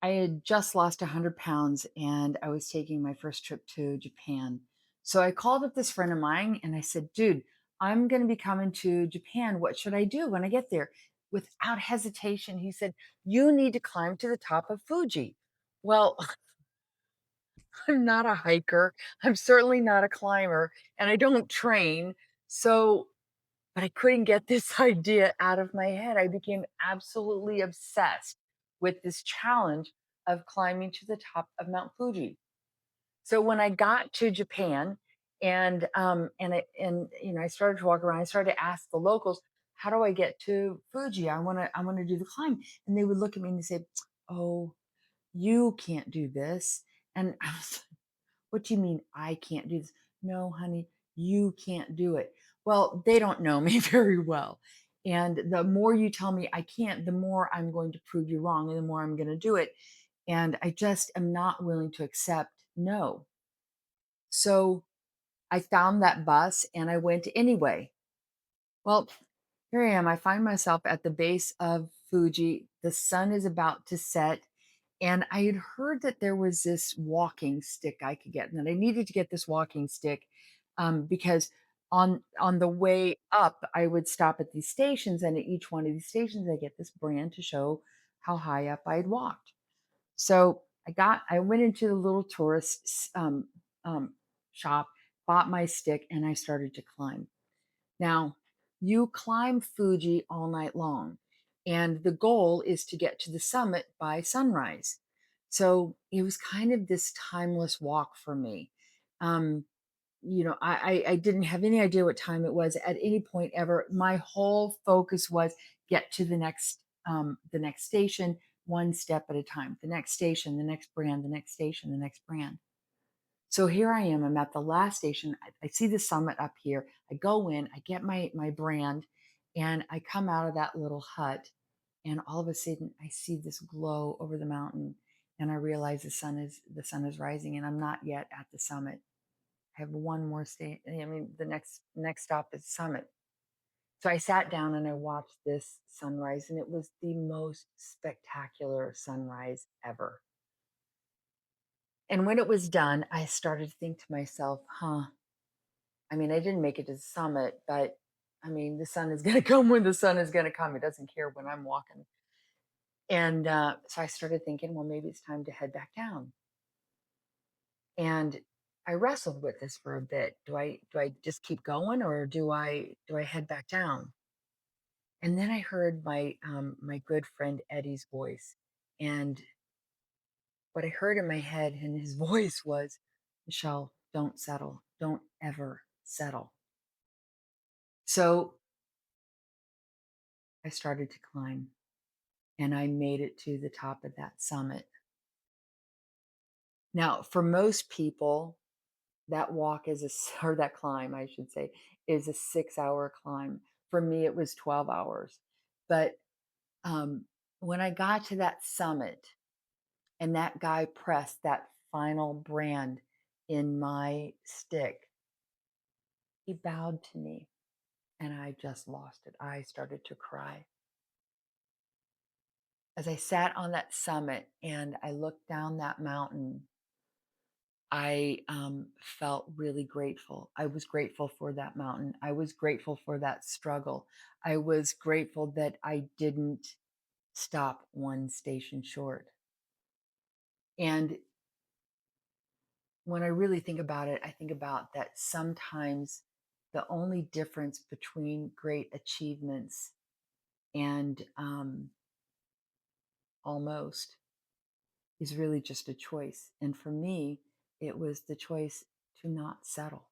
I had just lost 100 pounds and I was taking my first trip to Japan. So I called up this friend of mine and I said, dude, I'm going to be coming to Japan. What should I do when I get there? Without hesitation, he said, you need to climb to the top of Fuji. Well, I'm not a hiker. I'm certainly not a climber and I don't train. So, but I couldn't get this idea out of my head. I became absolutely obsessed with this challenge of climbing to the top of Mount Fuji. So when I got to Japan and I started to walk around, I started to ask the locals, how do I get to Fuji? I want to do the climb. And they would look at me and they say, oh, you can't do this. And I was, what do you mean I can't do this? No, honey, you can't do it. Well, they don't know me very well. And the more you tell me I can't, the more I'm going to prove you wrong and the more I'm going to do it. And I just am not willing to accept no. So I found that bus and I went anyway. Well, here I am. I find myself at the base of Fuji. The sun is about to set. And I had heard that there was this walking stick I could get, and that I needed to get this walking stick because on the way up, I would stop at these stations, and at each one of these stations, I get this brand to show how high up I had walked. So I went into the little tourist shop, bought my stick, and I started to climb. Now, you climb Fuji all night long, and the goal is to get to the summit by sunrise. So it was kind of this timeless walk for me. Um, I didn't have any idea what time it was at any point ever. My whole focus was get to the next station, one step at a time. The next station, the next brand, the next station, the next brand. So here I am. I'm at the last station. I see the summit up here. I go in, I get my brand, and I come out of that little hut, and all of a sudden I see this glow over the mountain, and I realize the sun is rising, and I'm not yet at the summit. I have one more state. I mean, the next stop is summit. So I sat down and I watched this sunrise, and it was the most spectacular sunrise ever. And when it was done, I started to think to myself, huh, I mean, I didn't make it to the summit, but I mean, the sun is going to come when the sun is going to come. It doesn't care when I'm walking. And so I started thinking, well, maybe it's time to head back down. And I wrestled with this for a bit. Do I just keep going, or do I head back down? And then I heard my good friend Eddie's voice, and what I heard in my head in his voice was, Michelle, don't settle, don't ever settle. So I started to climb, and I made it to the top of that summit. Now, for most people, that walk is or that climb, I should say, is a 6 hour climb. For me, it was 12 hours. But um, when I got to that summit and that guy pressed that final brand in my stick, he bowed to me and I just lost it. I started to cry. As I sat on that summit and I looked down that mountain, I felt really grateful. I was grateful for that mountain. I was grateful for that struggle. I was grateful that I didn't stop one station short. And when I really think about it, I think about that sometimes the only difference between great achievements and almost is really just a choice. And for me, it was the choice to not settle.